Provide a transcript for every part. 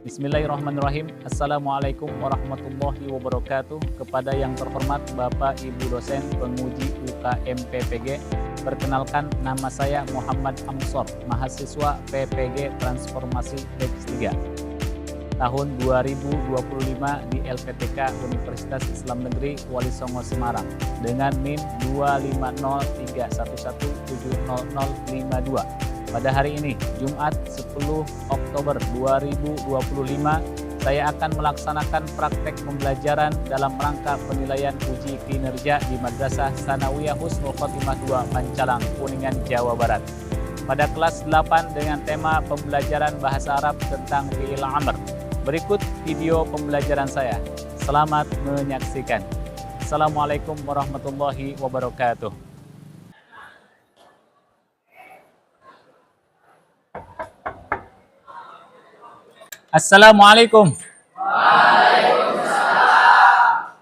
Bismillahirrahmanirrahim. Assalamualaikum warahmatullahi wabarakatuh. Kepada yang terhormat Bapak Ibu dosen penguji UKM PPG, perkenalkan nama saya Muhammad Amsor, mahasiswa PPG Transformasi Batch 3 tahun 2025 di LPTK Universitas Islam Negeri Wali Songo Semarang dengan NIM 2501701700052. Pada hari ini, Jumat 10 Oktober 2025, saya akan melaksanakan praktek pembelajaran dalam rangka penilaian uji kinerja di Madrasah Tsanawiyah Husnul Khotimah 2 Pancalang, Kuningan, Jawa Barat. Pada kelas 8 dengan tema pembelajaran bahasa Arab tentang fi'il amr. Berikut video pembelajaran saya. Selamat menyaksikan. Assalamualaikum warahmatullahi wabarakatuh. Assalamualaikum. Waalaikumsalam.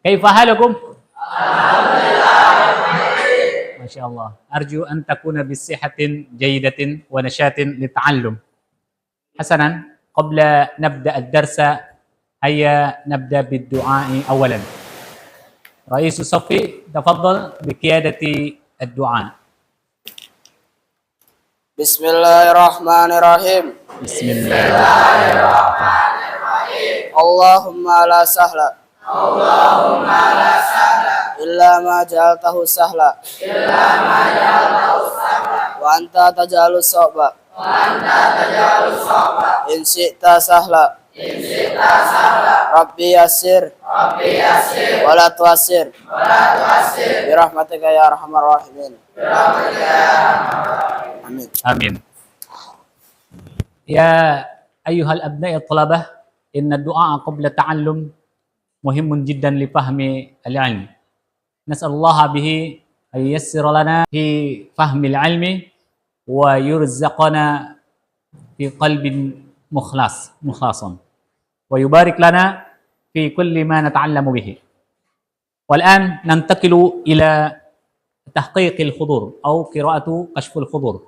Kaifa halukum? Masya Allah. Arju an takuna bisihatin jayidatin wa nashatin lita'allum. Hasanan, qabla nabda ad-darsa, haya nabda bid-du'a'i awalan. Raisu Safi, tafaddal biqiyadati ad-du'a. Bismillahirrahmanirrahim. Bismillahirrahmanirrahim. Allahumma la sahla illa ma ja'altahu sahla wa anta tajalus sa'ba in syi'ta sahla Rabbi yassir wa la tuassir birahmatika ya arhamar rahimin. Amin. Amin. Ya ayyuhal abna'i at-talabah, inna ad-du'a qabla ta'allum muhimun jiddan li fahmi al-'ilm. Nas'alullaha bihi ay yassira lana fi fahmi al-'ilmi wa yurzaqana fi qalbin mukhlasan wa yubarik lana fi kulli ma nata'allamu bihi. Wal'an nantaqilu ila tahqiq al-khudur atau qira'atu kashf al-khudur.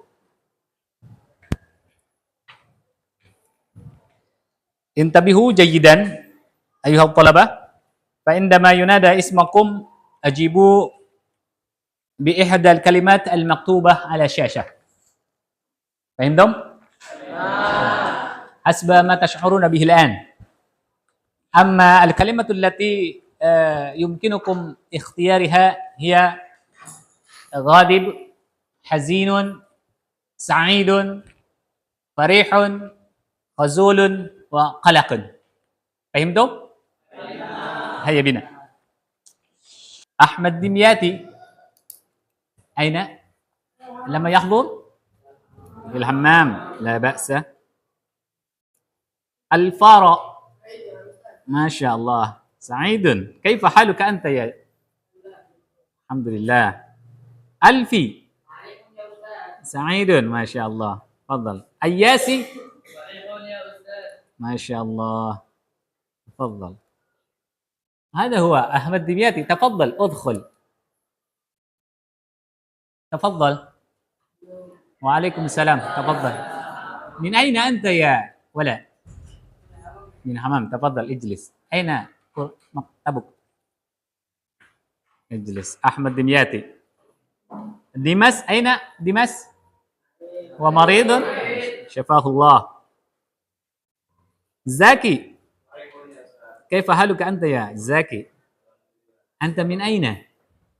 Intabihu jayyidan ayyuhat talabah, fa indama yunada ismakum ajibu bi ihda al-kalimat al-maktubah ala syashah. Fahimtum? Hasba ma tash'uruna bihi al-an. Amma al-kalimatu allati yumkinukum ikhtiyariha hiya ghadib, hazinun, sa'idun, farihun, khazulun wa qalaqun. Fahimtum? Hayya bina. Ahmad Dimyati aina? Lama yahdhur? Fil hammam, la ba'sa. Al-Fara, Masya Allah, Sa'idun. Kaifa haluka anta ya? Alhamdulillah. Alfi, Sa'idun, Masya Allah. Fadal. Ayyasi, Masya Allah. Fadal. هذا هو أحمد دمياطي. تفضل ادخل. تفضل. وعليكم السلام. تفضل. من أين أنت يا ولد؟ من حمام. تفضل اجلس. أين مكتبك؟ اجلس. أحمد دمياطي. ديماس أين ديماس؟ ومريض شفاه الله. زكي، كيف حالك أنت يا زكي؟ أنت من أين؟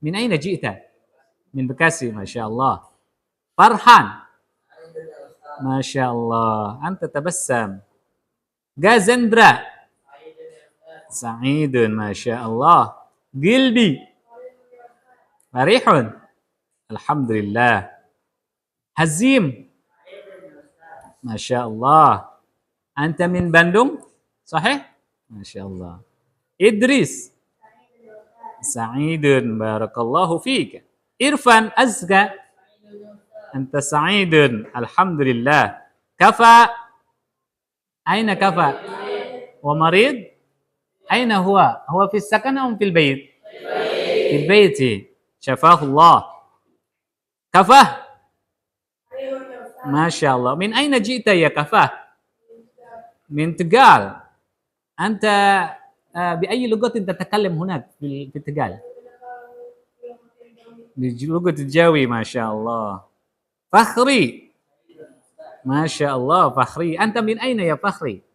من أين جئت؟ من بكاسي. ما شاء الله. فرحان، ما شاء الله. أنت تبسم. غازندرا، سعيد، ما شاء الله. قلبي فرح، الحمد لله. هزيم، ما شاء الله. أنت من بندung صحيح؟ ما شاء الله. إدريس، سعيد، بارك الله فيك. إرفان، أزكى، Anta sa'idun. Alhamdulillah. Kafa. Aina kafa? Wa marid? Aina huwa? Huwa fi sakan am fil bait? Fil baiti. Syafahullah. Kafah? Masya Allah. Min aina ji'ta ya kafah? Min Tegal. Anta بأي لغة تتكلم هناك في التجال؟ بلغة الجاوي ما شاء الله. فخري ما شاء الله فخري. أنت من أين يا فخري؟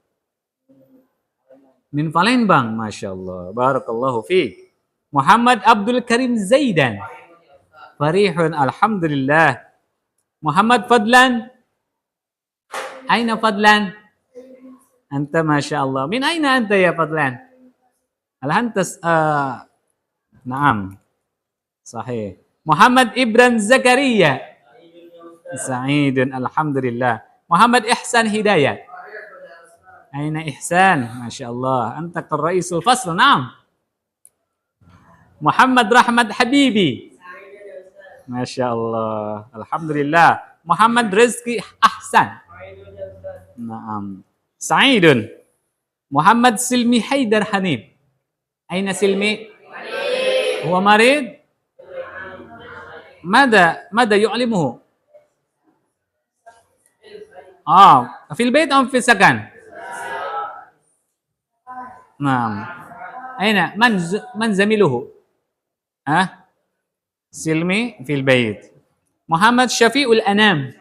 من Palembang ما شاء الله. بارك الله فيك. محمد عبد الكريم زيدان. فريح الحمد لله. محمد فضلا. أين فضلا؟ أنت ما شاء الله. من أين أنت يا فضلا؟ Al-Hantas, naam, sahih. Muhammad Ibran Zakaria, Sa'idun, alhamdulillah. Muhammad Ihsan Hidayat. Aina Ihsan, Masya Allah. Anta Raisul Fasl, naam. Muhammad Rahmat Habibi. Masya Allah, alhamdulillah. Muhammad Rizki Ahsan. Naam. Sa'idun. Muhammad Silmi Haidar Hanif. Aina Silmi? Huwa marid? Mada yu'limuhu? Fil bait am fil sakan? Naam. Aina man zamiluhu? Silmi fil bait. Muhammad Syafi'ul Anam.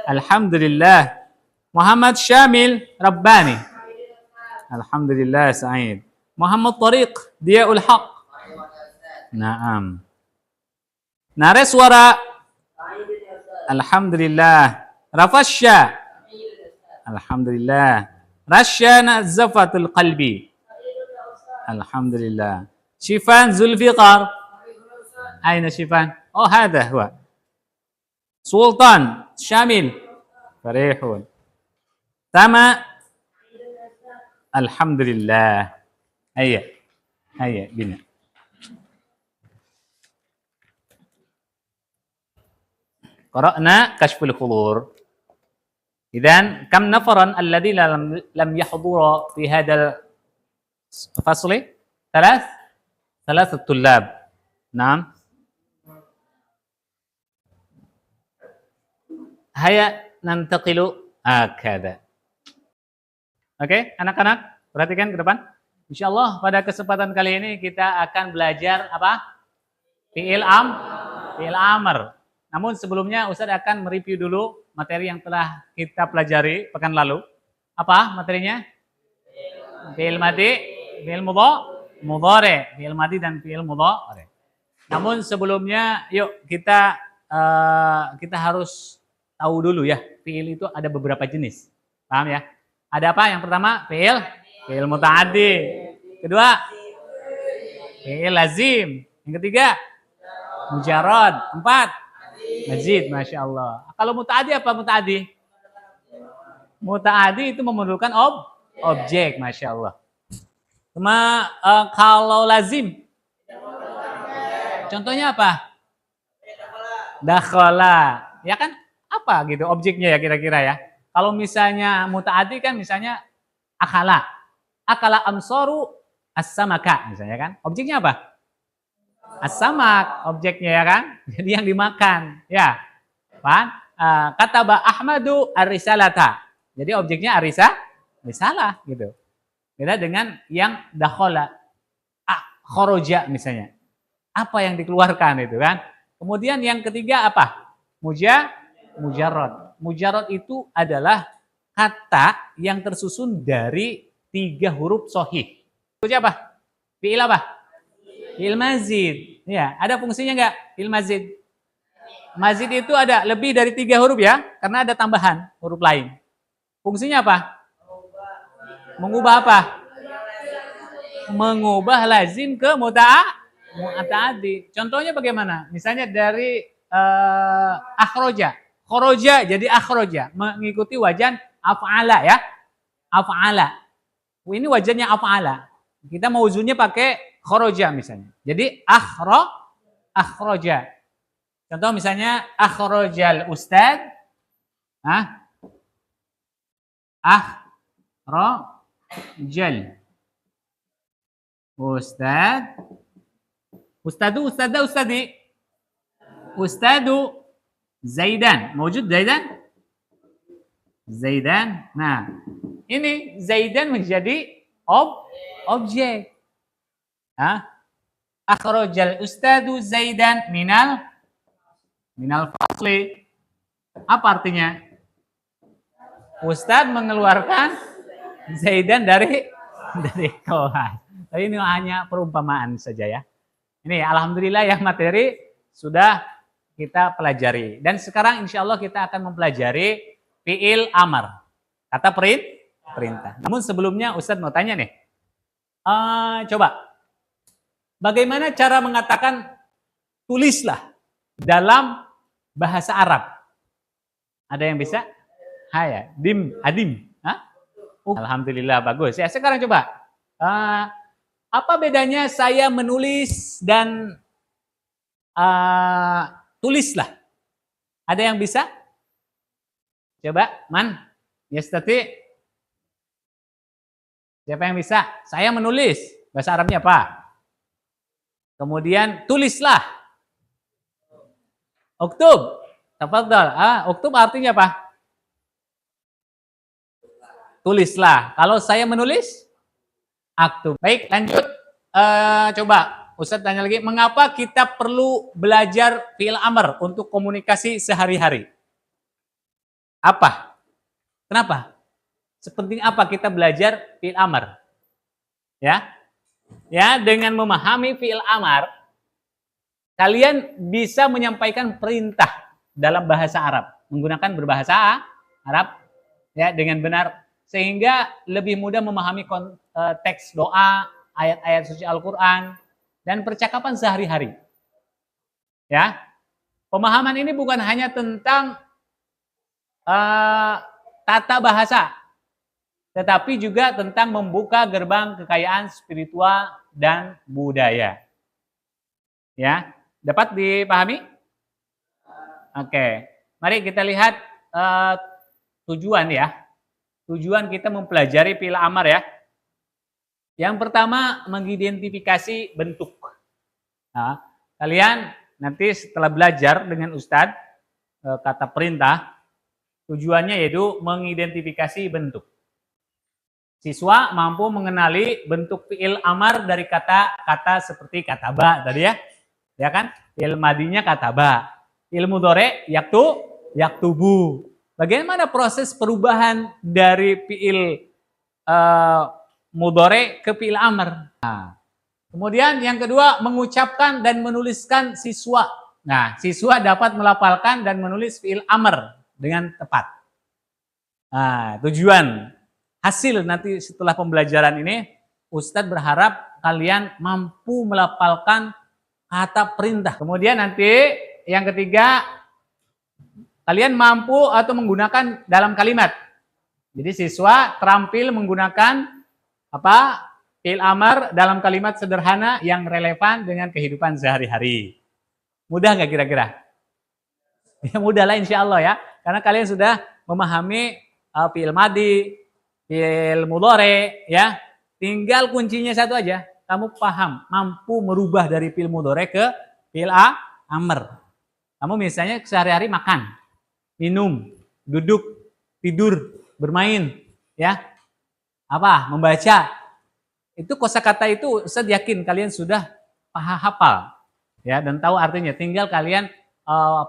Alhamdulillah. Muhammad Syamil Rabbani. Alhamdulillah Sa'id. Muhammad Tariq Diyaul Haq. Naam. Nareswara. Alhamdulillah. Rafasya. Alhamdulillah. Rasyana Zafatul Qalbi. Alhamdulillah. Shifan Zulfiqar. Aina Shifan? Oh, hada huwa. Sultan Syamil. Farihun. Tama. Alhamdulillah. Ayya bina. Qara'na kashful khulur. Idzan kam nafaran alladhina lam yahdura fi hadzal fasli? Thalath tullab. Naam. Haya nantaqilu akada. Oke, anak-anak, perhatikan ke depan. Insyaallah pada kesempatan kali ini kita akan belajar apa? Fi'il amr. Namun sebelumnya Ustaz akan mereview dulu materi yang telah kita pelajari pekan lalu. Apa materinya? Fi'il madi, fi'il mudhari, fi'il madi dan fi'il mudhari. Namun sebelumnya yuk kita harus tahu dulu ya, fi'il itu ada beberapa jenis. Paham ya? Ada apa? Yang pertama fi'il muta'addi. Kedua, fi'il lazim. Yang ketiga, mujarrad. 4, mazid. Masya Allah. Kalau muta'addi apa muta'addi? Muta'addi itu memerlukan objek. Masya Allah. Kalau lazim, contohnya apa? Dakhala. Ya kan? Apa gitu objeknya ya kira-kira ya? Kalau misalnya muta'addi kan misalnya akala amsaru as-samaka misalnya kan. Objeknya apa? As-samak objeknya ya kan. Jadi yang dimakan ya. Paham? Kataba Ahmadu ar-risalata. Jadi objeknya risalah gitu. Beda dengan yang dakhala kharaja misalnya. Apa yang dikeluarkan itu kan. Kemudian yang ketiga apa? Mujarrad. Mujarrad itu adalah kata yang tersusun dari 3 huruf sahih. Itu apa? Fi'il apa? Fi'il mazid. Ya, ada fungsinya enggak? Fi'il mazid. Mazid itu ada lebih dari 3 huruf ya, karena ada tambahan huruf lain. Fungsinya apa? Mengubah apa? Mengubah lazim ke muta'addi. Contohnya bagaimana? Misalnya dari akhroja. Khoroja jadi akhroja. Mengikuti wajan af'ala ya. Af'ala. Ini wajannya af'ala. Kita mau wuzunnya pakai khoroja misalnya. Jadi akhroja. Contoh misalnya akhrajal ustad, akhrajal ustad, ustadu, ustada, ustadi, ustadu Zaidan. Mewujud Zaidan? Zaidan. Nah, ini Zaidan menjadi objek. Akhrajal ustadu Zaidan minal fasli. Apa artinya? Ustadz mengeluarkan Zaidan dari kelas. Tapi ini hanya perumpamaan saja ya. Ini alhamdulillah ya, materi sudah kita pelajari. Dan sekarang insya Allah kita akan mempelajari fi'il amar. Kata perintah. Namun sebelumnya Ustadz mau tanya nih. Coba. Bagaimana cara mengatakan tulislah dalam bahasa Arab? Ada yang bisa? Haya, adim. Alhamdulillah, bagus. Ya, sekarang coba. Apa bedanya saya menulis dan tulislah? Ada yang bisa? Coba, man? Yastati? Siapa yang bisa? Saya menulis. Bahasa Arabnya apa? Kemudian tulislah. Uktub. Tafadhal. Uktub artinya apa? Tulislah. Kalau saya menulis, aktub. Baik, lanjut. Coba Ustadz tanya lagi, mengapa kita perlu belajar fi'il amr untuk komunikasi sehari-hari? Apa? Kenapa? Sepenting apa kita belajar fi'il amr? Ya, dengan memahami fi'il amr, kalian bisa menyampaikan perintah dalam bahasa Arab, menggunakan berbahasa Arab ya dengan benar, sehingga lebih mudah memahami teks doa, ayat-ayat suci Al-Quran, dan percakapan sehari-hari. Ya, pemahaman ini bukan hanya tentang tata bahasa, tetapi juga tentang membuka gerbang kekayaan spiritual dan budaya. Ya, dapat dipahami? Oke, mari kita lihat tujuan ya. Tujuan kita mempelajari fi'il amr ya. Yang pertama, mengidentifikasi bentuk. Nah, kalian nanti setelah belajar dengan Ustadz kata perintah, tujuannya yaitu mengidentifikasi bentuk. Siswa mampu mengenali bentuk fi'il amr dari kata-kata seperti kataba tadi ya. Ya kan? Fi'il madinya kataba. Fi'il mudhari yaktubu. Bagaimana proses perubahan dari fi'il mudhari ke fi'il amr? Nah, kemudian yang kedua, mengucapkan dan menuliskan siswa. Nah, siswa dapat melafalkan dan menulis fi'il amr dengan tepat. Nah, tujuan hasil nanti setelah pembelajaran ini, Ustadz berharap kalian mampu melafalkan kata perintah. Kemudian nanti yang ketiga, kalian mampu atau menggunakan dalam kalimat. Jadi siswa terampil menggunakan fi'il amr dalam kalimat sederhana yang relevan dengan kehidupan sehari-hari. Mudah nggak kira-kira? Ya mudah lah insya Allah ya. Karena kalian sudah memahami fi'il madi, fi'il mudhari ya. Tinggal kuncinya satu aja. Kamu paham, mampu merubah dari fi'il mudhari ke fi'il amr. Kamu misalnya sehari-hari makan, minum, duduk, tidur, bermain, ya, membaca. Itu kosakata itu Ustaz yakin kalian sudah hafal, ya, dan tahu artinya. Tinggal kalian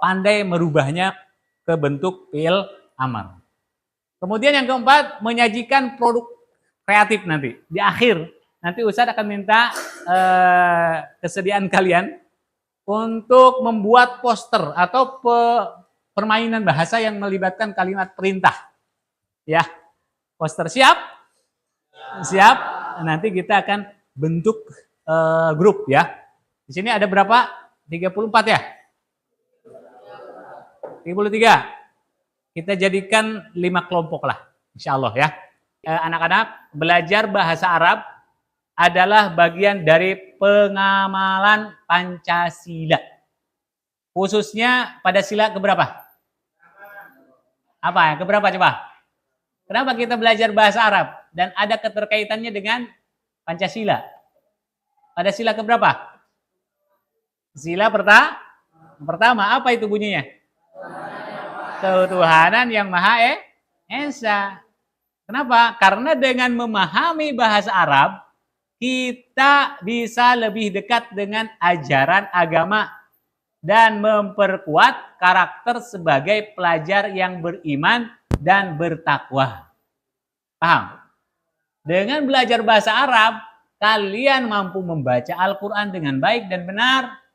pandai merubahnya ke bentuk fi'il amr. Kemudian yang keempat, menyajikan produk kreatif nanti di akhir. Nanti Ustaz akan minta kesediaan kalian untuk membuat poster atau permainan bahasa yang melibatkan kalimat perintah. Ya, poster siap? Siap. Nanti kita akan bentuk grup ya. Di sini ada berapa? 34 ya? 33. Kita jadikan 5 kelompok lah, insya Allah ya. Anak-anak, belajar bahasa Arab adalah bagian dari pengamalan Pancasila. Khususnya pada sila keberapa? Apa ya? Keberapa coba? Kenapa kita belajar bahasa Arab? Dan ada keterkaitannya dengan Pancasila. Pada sila keberapa? Sila pertama. Apa itu bunyinya? Ketuhanan yang Maha Esa. Kenapa? Karena dengan memahami bahasa Arab, kita bisa lebih dekat dengan ajaran agama dan memperkuat karakter sebagai pelajar yang beriman dan bertakwa. Paham? Dengan belajar bahasa Arab, kalian mampu membaca Al-Quran dengan baik dan benar.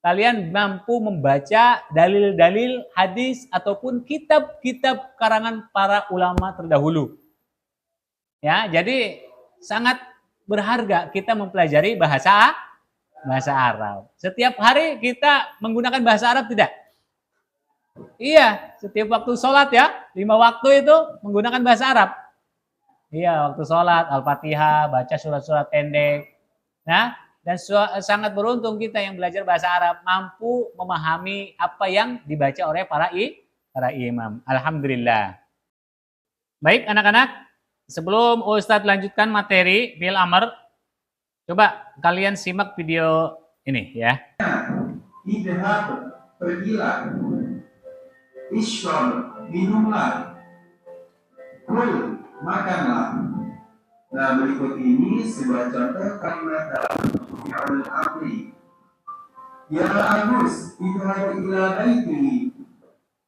Kalian mampu membaca dalil-dalil hadis ataupun kitab-kitab karangan para ulama terdahulu. Ya, jadi sangat berharga kita mempelajari bahasa Arab. Setiap hari kita menggunakan bahasa Arab tidak? Iya, setiap waktu sholat ya, 5 waktu itu menggunakan bahasa Arab. Iya, waktu sholat, Al-Fatihah, baca surat-surat pendek. Nah, dan sangat beruntung kita yang belajar bahasa Arab, mampu memahami apa yang dibaca oleh para imam. Alhamdulillah. Baik anak-anak, sebelum Ustadz lanjutkan materi fi'il amr, coba kalian simak video ini ya. Idhab, pergilah. Ishrab, minumlah. Kul, makanlah. Nah, berikut ini sebuah contoh kalimat dalam fi'il amri. Ya Agus, idhab ila baiti.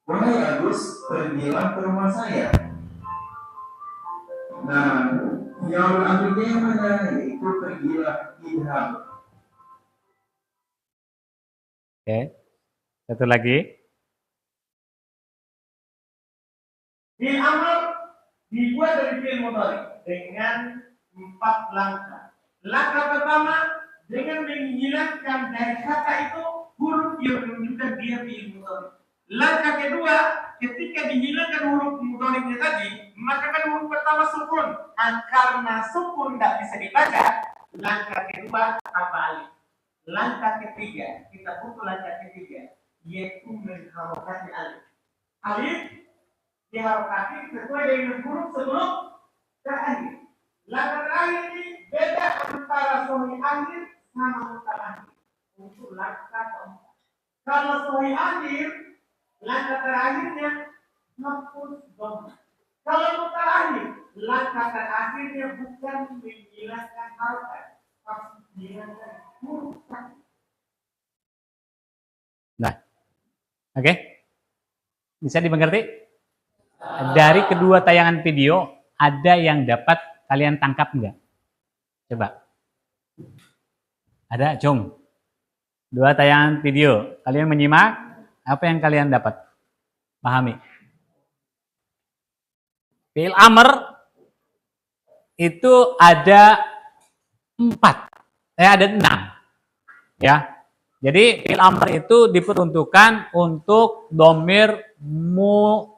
Wahai Agus, pergilah ke rumah saya. Nah, fi'il amrinya yang mana? Yaitu pergilah, idhab. Oke, satu lagi. Fi'il amr dibuat dari fi'il mudhari dengan 4 langkah. Langkah pertama dengan menghilangkan dari kata itu huruf yang menunjukkan dia fi'il mudhari. Langkah kedua, ketika dihilangkan huruf mudhari'nya tadi, maka kan huruf pertama sukun. Karena sukun tidak bisa dibaca, langkah kedua tambah alif. Langkah ketiga, kita butuh langkah ketiga, yaitu mengharokati alif. Alif diharokati sesuai dengan huruf sebelum terakhir. Langkah terakhir ini beda antara sahih akhir sama mutal akhir. Untuk langkah keempat. Kalau sahih akhir, langkah terakhirnya hapus dhamma. Kalau mutal akhir, langkah terakhirnya bukan menghilangkan harokat, tapi menghilangkan huruf. Nah, oke, bisa dimengerti? Dari kedua tayangan video, ada yang dapat kalian tangkap enggak? Coba. Ada, Cung. Dua tayangan video. Kalian menyimak, apa yang kalian dapat? Pahami. Fi'il amr itu ada 4. Ada 6. Ya. Jadi fi'il amr itu diperuntukkan untuk dhamir mukhatab.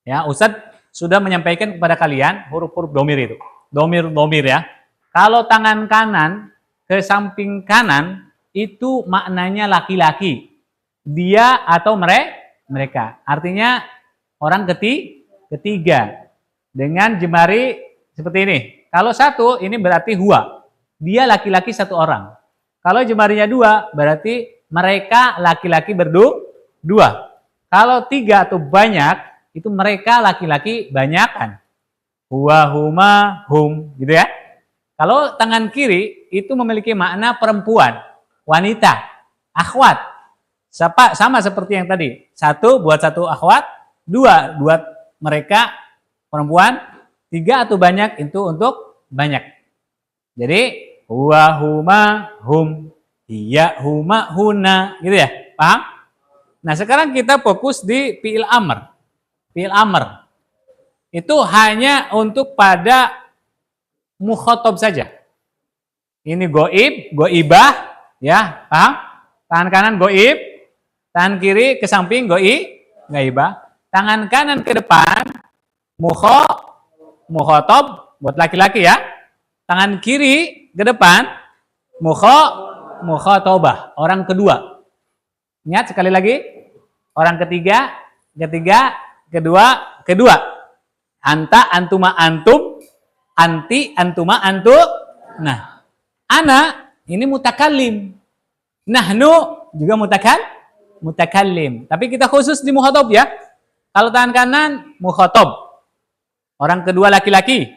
Ya, Ustadz sudah menyampaikan kepada kalian huruf-huruf dhamir itu. Dhamir ya. Kalau tangan kanan ke samping kanan itu maknanya laki-laki. Dia atau mereka. Artinya orang ketiga. Dengan jemari seperti ini. Kalau satu ini berarti huwa. Dia laki-laki satu orang. Kalau jemarinya 2 berarti mereka laki-laki berdua. Kalau 3 atau banyak, itu mereka laki-laki banyakan. Huwa, huma, hum, gitu ya. Kalau tangan kiri itu memiliki makna perempuan, wanita, akhwat. Sama seperti yang tadi. 1 buat 1 akhwat, 2 buat mereka perempuan, 3 atau banyak itu untuk banyak. Jadi huwa, huma, hum, hiya, huma, huna, gitu ya. Paham? Nah, sekarang kita fokus di fi'il amr. Fi'il amr itu hanya untuk pada mukhatab saja. Ini goib, goibah, ya, paham? Tangan kanan goib, tangan kiri ke samping goibah, tangan kanan ke depan mukhatab buat laki-laki ya. Tangan kiri ke depan mukhatabah, orang kedua. Ingat sekali lagi. Orang ketiga, kedua. Anta, antuma, antum, anti, antuma, antu. Nah, ana ini mutakallim. Nahnu juga mutakallim. Tapi kita khusus di mukhatab ya. Kalau tangan kanan mukhatab. Orang kedua laki-laki.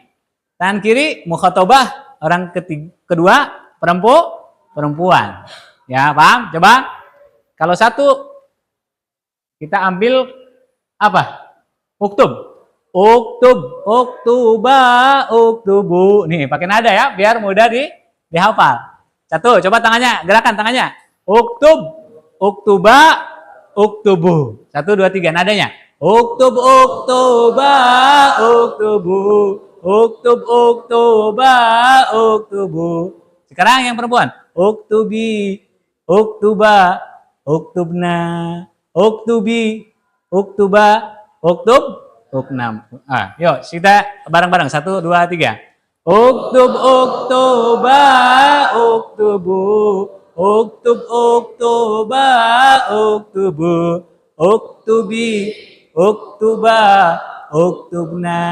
Tangan kiri mukhatabah. Orang kedua perempuan. Ya, paham? Coba. Kalau satu kita ambil apa? Uktub. Uktuba, uktubu. Nih, pakai nada ya, biar mudah dihafal. Satu, coba tangannya, gerakan tangannya. Uktub, uktuba, uktubu. 1, 2, 3, nadanya. Uktub, uktuba, uktubu. Uktub, uktuba, uktubu. Sekarang yang perempuan. Uktubi, uktuba, uktubna. Uktubi, uktuba, uktub. Uknam. Yuk kita bareng-bareng. 1, 2, 3. Uktub, uktuba, uktubu. Uktub, uktuba, uktubu. Uktubi, uktuba, uktubna.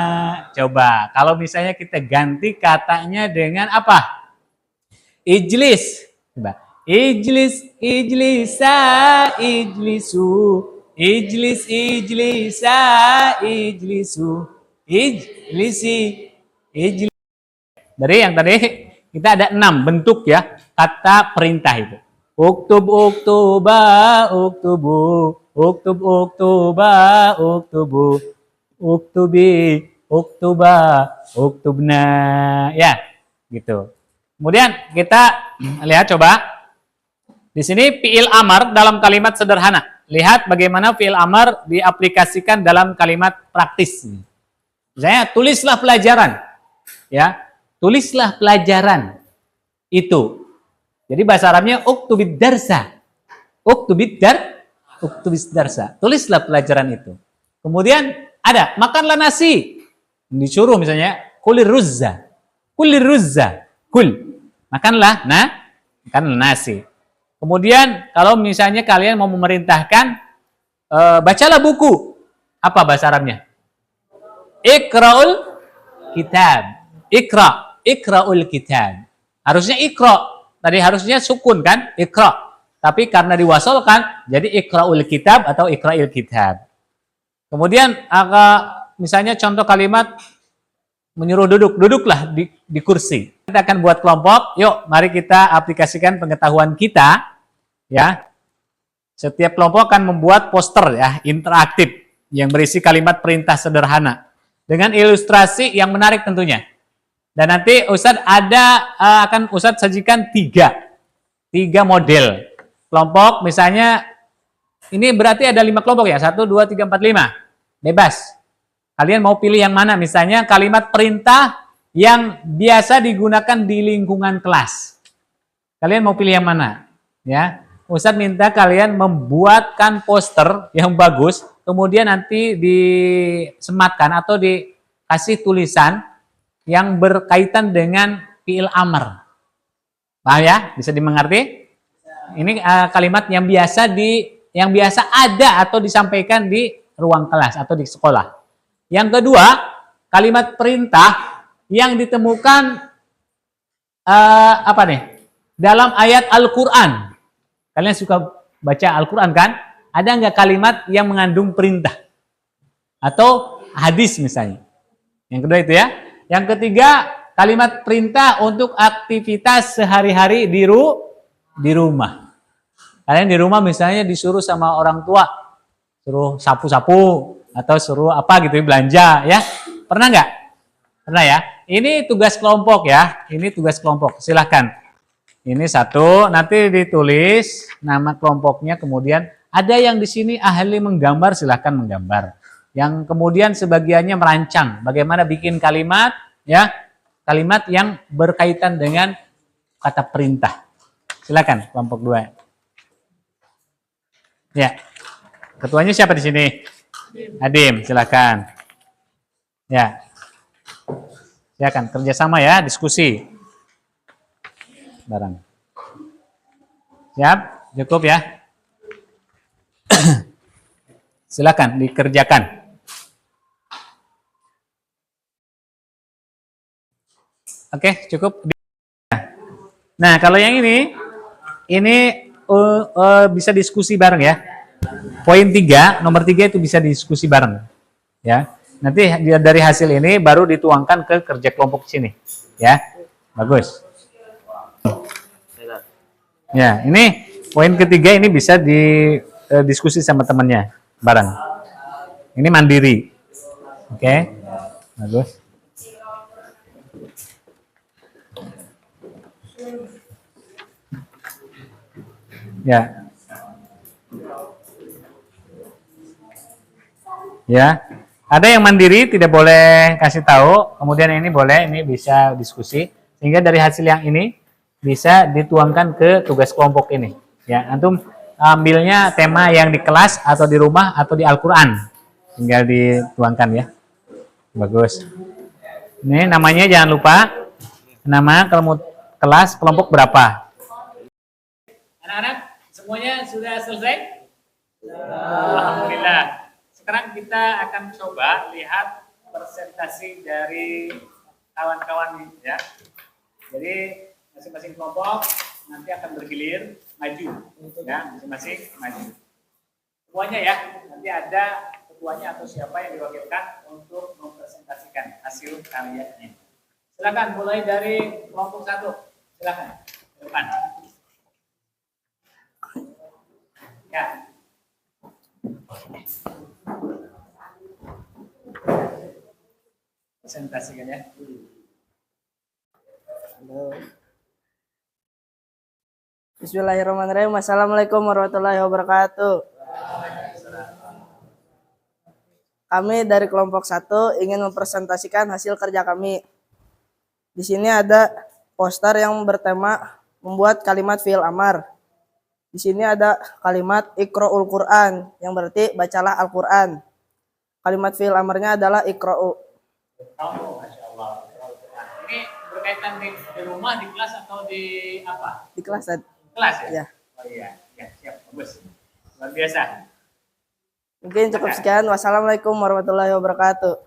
Coba kalau misalnya kita ganti katanya dengan apa? Ijlis. Coba. Ijlis, ijlisa, ijlisu. Ijlis, ijlisa, ijlisu. Ijlisi, ijlis. Dari yang tadi kita ada 6 bentuk ya kata perintah itu. Uktub, uktuba, uktubu. Uktub, uktuba, uktubu. Uktubi, uktuba, uktubna. Ya, gitu. Kemudian kita lihat coba. Di sini fi'il amar dalam kalimat sederhana. Lihat bagaimana fi'il amar diaplikasikan dalam kalimat praktis. Misalnya, tulislah pelajaran. Ya, tulislah pelajaran itu. Jadi bahasa Arabnya uktubid darsa. Uktubid darsa. Tulislah pelajaran itu. Kemudian ada makanlah nasi. Disuruh misalnya kulir ruzza. Kulir ruzza. Kul. Makanlah makanlah nasi. Kemudian kalau misalnya kalian mau memerintahkan bacalah buku. Apa bahasa Arabnya? Iqra'ul kitab. Iqra'ul kitab. Harusnya iqra'. Tadi harusnya sukun kan? Iqra'. Tapi karena diwasolkan jadi iqra'ul kitab atau iqra'il kitab. Kemudian misalnya contoh kalimat menyuruh duduk. Duduklah di kursi. Kita akan buat kelompok. Yuk, mari kita aplikasikan pengetahuan kita. Ya, setiap kelompok akan membuat poster ya interaktif yang berisi kalimat perintah sederhana dengan ilustrasi yang menarik tentunya. Dan nanti Ustadz akan Ustadz sajikan tiga model kelompok. Misalnya ini berarti ada 5 kelompok ya, 1, 2, 3, 4, 5 bebas. Kalian mau pilih yang mana? Misalnya kalimat perintah yang biasa digunakan di lingkungan kelas. Kalian mau pilih yang mana? Ya. Ustadz minta kalian membuatkan poster yang bagus, kemudian nanti disematkan atau dikasih tulisan yang berkaitan dengan fi'il amr. Paham ya? Bisa dimengerti? Ini kalimat yang biasa ada atau disampaikan di ruang kelas atau di sekolah. Yang kedua, kalimat perintah yang ditemukan dalam ayat Al-Qur'an. Kalian suka baca Al-Quran kan? Ada nggak kalimat yang mengandung perintah? Atau hadis misalnya. Yang kedua itu ya. Yang ketiga, kalimat perintah untuk aktivitas sehari-hari di rumah. Kalian di rumah misalnya disuruh sama orang tua. Suruh sapu-sapu. Atau suruh apa gitu belanja ya. Pernah nggak? Pernah ya. Ini tugas kelompok ya. Ini tugas kelompok. Silahkan. Ini 1, nanti ditulis nama kelompoknya, kemudian ada yang di sini ahli menggambar, silahkan menggambar. Yang kemudian sebagiannya merancang bagaimana bikin kalimat, ya, kalimat yang berkaitan dengan kata perintah. Silakan kelompok 2. Ya, ketuanya siapa di sini? Adim, silakan. Ya, silakan kerjasama ya, diskusi. Barang. Siap? Cukup ya? Silakan dikerjakan. Oke, cukup. Nah, kalau yang ini bisa diskusi bareng ya. Poin 3, nomor 3 itu bisa diskusi bareng. Ya. Nanti dari hasil ini baru dituangkan ke kerja kelompok sini. Ya. Bagus. Ya, ini poin ketiga ini bisa diskusi sama temannya bareng. Ini mandiri. Oke. Bagus. Ya. Ya. Ada yang mandiri tidak boleh kasih tahu, kemudian ini boleh, ini bisa diskusi sehingga dari hasil yang ini bisa dituangkan ke tugas kelompok ini. Ya, antum ambilnya tema yang di kelas atau di rumah atau di Al-Qur'an. Tinggal dituangkan ya. Bagus. Ini namanya jangan lupa nama kelas kelompok berapa. Anak-anak semuanya sudah selesai? Alhamdulillah. Sekarang kita akan coba lihat presentasi dari kawan-kawan ini ya. Jadi masing-masing kelompok nanti akan bergilir maju ya, masing-masing maju. Semuanya ya, nanti ada ketuanya atau siapa yang diwakilkan untuk mempresentasikan hasil karyanya. Silakan mulai dari kelompok 1. Silakan. Depan. Ya. Presentasikan ya. Halo. Bismillahirrahmanirrahim. Assalamualaikum warahmatullahi wabarakatuh. Kami dari kelompok 1 ingin mempresentasikan hasil kerja kami. Di sini ada poster yang bertema membuat kalimat fi'il amar. Di sini ada kalimat Iqra'ul Qur'an yang berarti bacalah Al-Qur'an. Kalimat fi'il amarnya adalah Iqra'u. Oh, Masya Allah. Ini berkaitan di rumah, di kelas atau di apa? Di kelas tadi. Kelas ya? Ya. Oh iya, ya, siap, bagus. Luar biasa. Mungkin cukup sekian. Wassalamualaikum warahmatullahi wabarakatuh.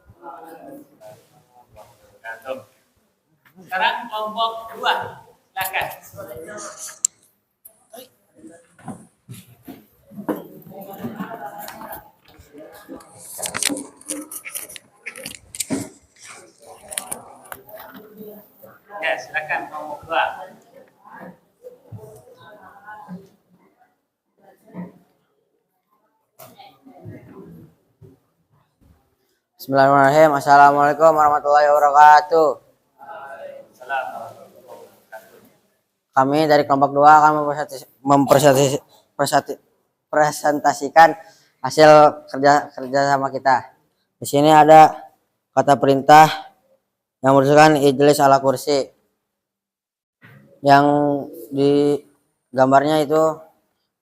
Sekarang kelompok 2, silakan. Ya, silakan kelompok 2. Bismillahirrahmanirrahim. Assalamualaikum warahmatullahi wabarakatuh. Kami dari kelompok 2 akan mempresentasikan hasil kerja sama kita. Di sini ada kata perintah yang bertuliskan ijlis ala kursi. Yang di gambarnya itu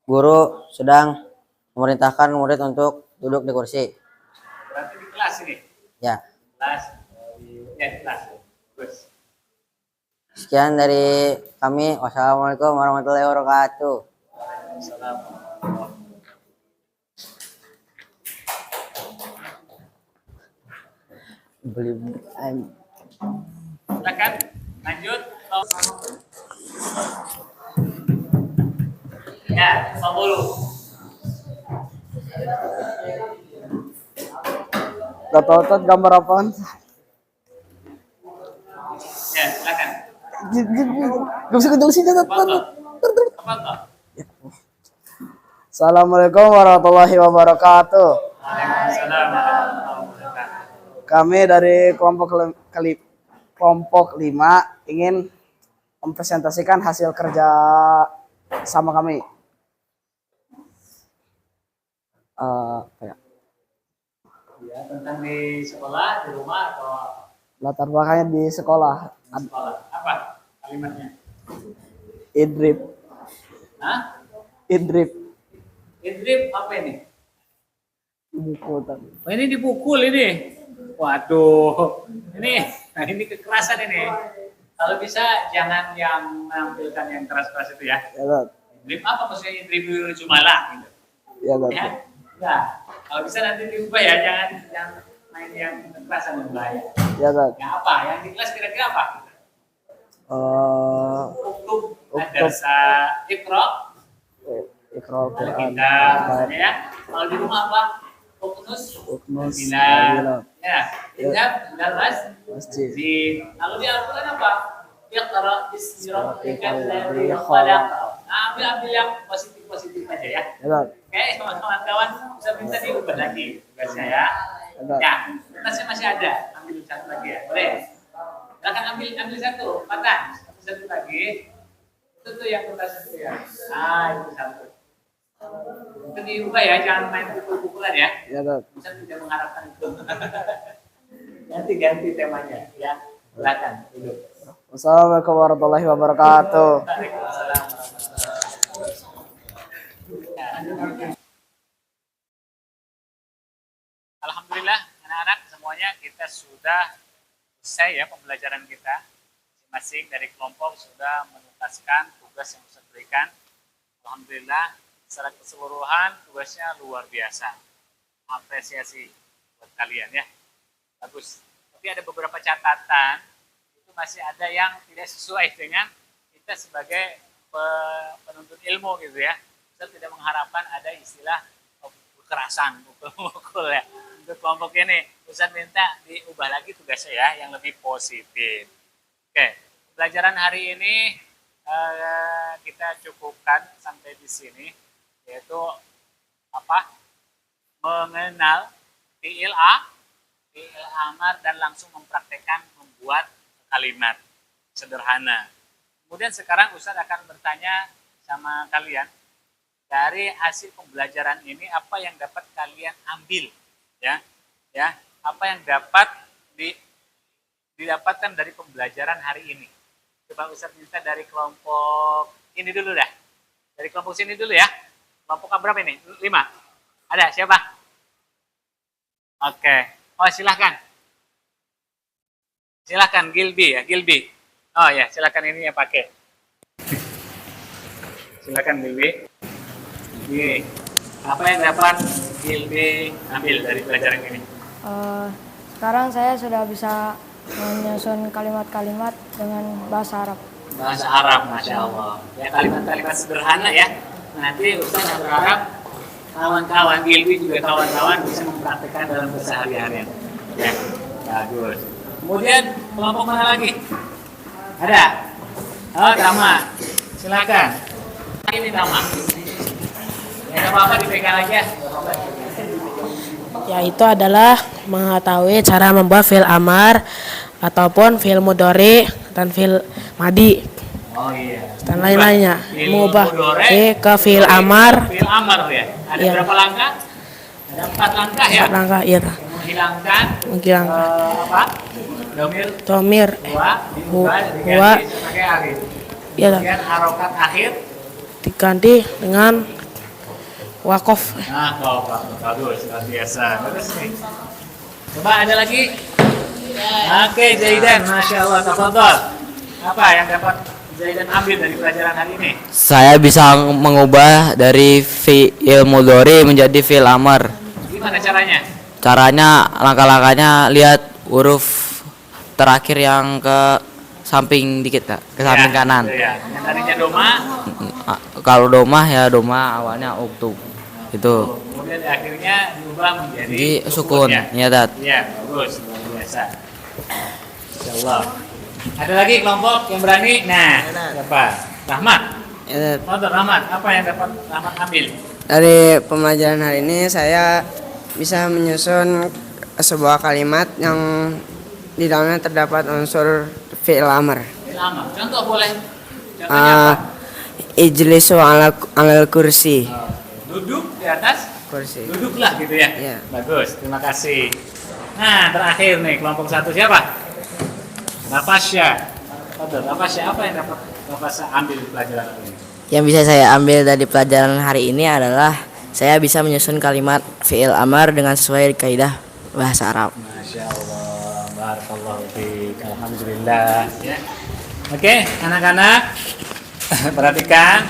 guru sedang memerintahkan murid untuk duduk di kursi. Berarti di kelas ini? Ya. Kelas. Ya, di kelas. Terus. Sekian dari kami. Wassalamualaikum warahmatullahi wabarakatuh. Silakan lanjut. Ya, 50. Otot gambar apaan? Ya, silakan. Gak bisa kejelasin ya. Apa? Assalamualaikum warahmatullahi wabarakatuh. Waalaikumsalam. Kami dari kelompok 5 ingin mempresentasikan hasil kerja sama kami. Ya, tentang di sekolah, di rumah atau Latar belakangnya di sekolah. sekolah. Apa kalimatnya? Idrib. Hah? Idrib. Idrib apa ini? Buku tadi. Oh, ini dipukul ini. Waduh. Ini kekerasan ini. Kalau bisa jangan yang menampilkan yang keras-keras itu ya. Ya, Dad. Idrib apa maksudnya idrib jumala gitu. Ya, Dad. Ya. Nah, Kalau bisa nanti diubah ya, jangan main yang kekerasan dan bahaya. Ya Ustaz. Yang apa? Yang di kelas kira-kira apa? Uktub, madrasa, Iqra, Iqra Quran. kita, ya. Kalau di rumah apa? Uknus, Uknus, Bila, Bila. ya. Idhab, daras, Masjid. Lalu di Al-Quran apa? Iqra bismi rabbikal ladzi khalaq. Nah, ambil yang positif aja ya. Ya Ustaz. Oke, kawan-kawan bisa minta diubah lagi tugasnya ya. Ada. Ya, kertasnya masih ada. Ambil satu lagi ya. Boleh. Silakan ambil satu, Patan. Satu lagi. Itu tuh yang kertas itu ya. Itu satu. Itu diubah ya, jangan main pukul-pukulan ya. Ya Ustaz. Bisa tidak mengharapkan itu. Ganti temanya ya. Silakan duduk. Wassalamualaikum warahmatullahi wabarakatuh. Waalaikumsalam. Alhamdulillah anak-anak semuanya kita sudah selesai ya pembelajaran kita. Masing-masing dari kelompok sudah menuntaskan tugas yang Ustaz berikan. Alhamdulillah secara keseluruhan tugasnya luar biasa. Apresiasi buat kalian ya. Bagus. Tapi ada beberapa catatan, itu masih ada yang tidak sesuai dengan kita sebagai penuntut ilmu gitu ya. Kita tidak mengharapkan ada istilah kekerasan, pukul-pukul ya. Untuk kelompok ini, Ustaz minta diubah lagi tugasnya ya, yang lebih positif. Oke, pelajaran hari ini kita cukupkan sampai di sini, yaitu apa? Mengenal fi'il amar dan langsung mempraktekkan membuat kalimat sederhana. Kemudian sekarang Ustaz akan bertanya sama kalian, dari hasil pembelajaran ini apa yang dapat kalian ambil ya apa yang dapat didapatkan dari pembelajaran hari ini. Coba Ustaz minta dari kelompok ini dulu dah, dari kelompok sini dulu ya. Kelompok berapa ini? 5. Ada siapa? Oke. Oh silahkan Gilby ya, Gilby. Oh ya silahkan, ini yang pakai. Silahkan Gilby. Apa yang dapat Gilby ambil dari pelajaran ini? Sekarang saya sudah bisa menyusun kalimat-kalimat dengan bahasa Arab. Bahasa Arab, Masya Allah. Ya kalimat-kalimat sederhana ya. Nanti Ustaz berharap kawan-kawan Gilby juga kawan-kawan bisa mempraktikkan dalam keseharian. Ya, bagus. Kemudian kelompok mana lagi? Ada? Oh, Tama. Silakan. Ini Tama. Ya, apa-apa dipegang aja. Yaitu adalah mengetahui cara membuat fi'il amar ataupun fi'il mudhari dan fi'il madi Oh iya. dan lain-lainnya. Fi'il Mengubah mudhari, ke fi'il amar. Fi'il amar ya. Ada Iya. berapa langkah? Ada 4 langkah ya. Langkah iya. Menghilangkan Menghilangkan apa? Domir domir huwa huwa diganti sebagai alif. iya Kemudian harokat akhir. diganti dengan wakof. Nah, bagus, luar biasa. Bagus nih. Coba ada lagi? Oke, Zaidan, Masya Allah, tafadhol. Apa yang dapat Zaidan ambil dari pelajaran hari ini? Saya bisa mengubah dari fi'il mudhari menjadi fi'il amar. Gimana caranya? Caranya, langkah-langkahnya lihat huruf terakhir yang ke samping dikit, Kak. Ke samping kanan. Ya. Yang tadinya doma, Kalau domah ya domah awalnya uktub. Itu. kemudian akhirnya diubah menjadi Jadi sukun. ya. Ya, Tat. Iya, bagus, luar biasa. Masya Allah. Ada lagi kelompok yang berani? Nah, siapa? Rahmat. Tafadhol Rahmat, apa yang dapat Rahmat ambil? Dari pembelajaran hari ini saya bisa menyusun sebuah kalimat yang di dalamnya terdapat unsur fi'il amr. Lama. Contoh boleh? Contohnya apa? Ijlisu alal kursi. Duduk di atas Kursi. duduklah gitu ya. Iya. Bagus, terima kasih. Nah, terakhir nih kelompok 1 siapa? Nafasya. Nafasya, apa yang dapat Nafasya ambil pelajaran ini? Yang bisa saya ambil dari pelajaran hari ini adalah saya bisa menyusun kalimat fi'il amar dengan sesuai kaidah bahasa Arab. Masya Allah, barakallahu fiik. Alhamdulillah. Ya. Oke, anak-anak, perhatikan.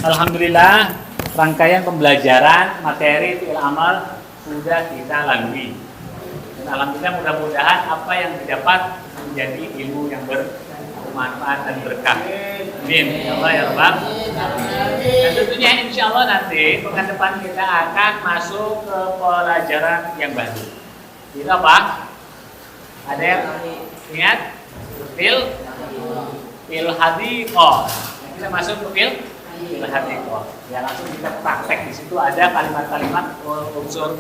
Alhamdulillah, rangkaian pembelajaran materi fi'il amar sudah kita lalui. Dan alhamdulillah mudah-mudahan apa yang didapat menjadi ilmu yang bermanfaat dan berkah. Amin. Ya Allah ya Rabbal. Dan tentunya insya Allah nanti pekan depan kita akan masuk ke pelajaran yang baru. Itu apa? Ada yang ingat? Fil hadiqah. Kita masuk ke fil hadiqah. Ya langsung kita praktek. Di situ ada kalimat-kalimat unsur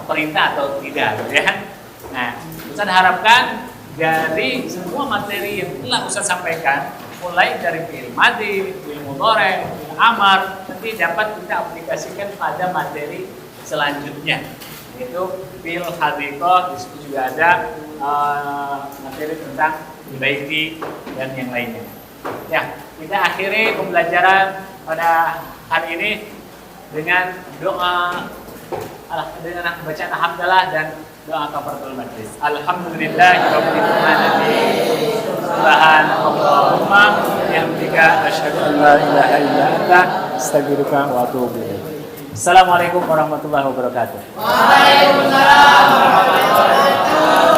perintah atau tidak, gitu ya. Nah, Ustaz harapkan dari semua materi yang telah Ustaz sampaikan, mulai dari fi'il madhi, fi'il mudhari', fi'il amar, nanti dapat kita aplikasikan pada materi selanjutnya, yaitu fi'il hadiqah. Di situ juga ada materi tentang baiti dan yang lainnya. Ya, kita akhiri pembelajaran pada hari ini dengan doa, dengan bacaan alhamdulillah dan doa kafaratul majlis. Alhamdulillahirabbil alamin. Subhanallahumma bihamdika asyhadu an la ilaha illa anta astaghfiruka wa atubu ilaik. Assalamualaikum warahmatullahi wabarakatuh. Waalaikumsalam warahmatullahi wabarakatuh.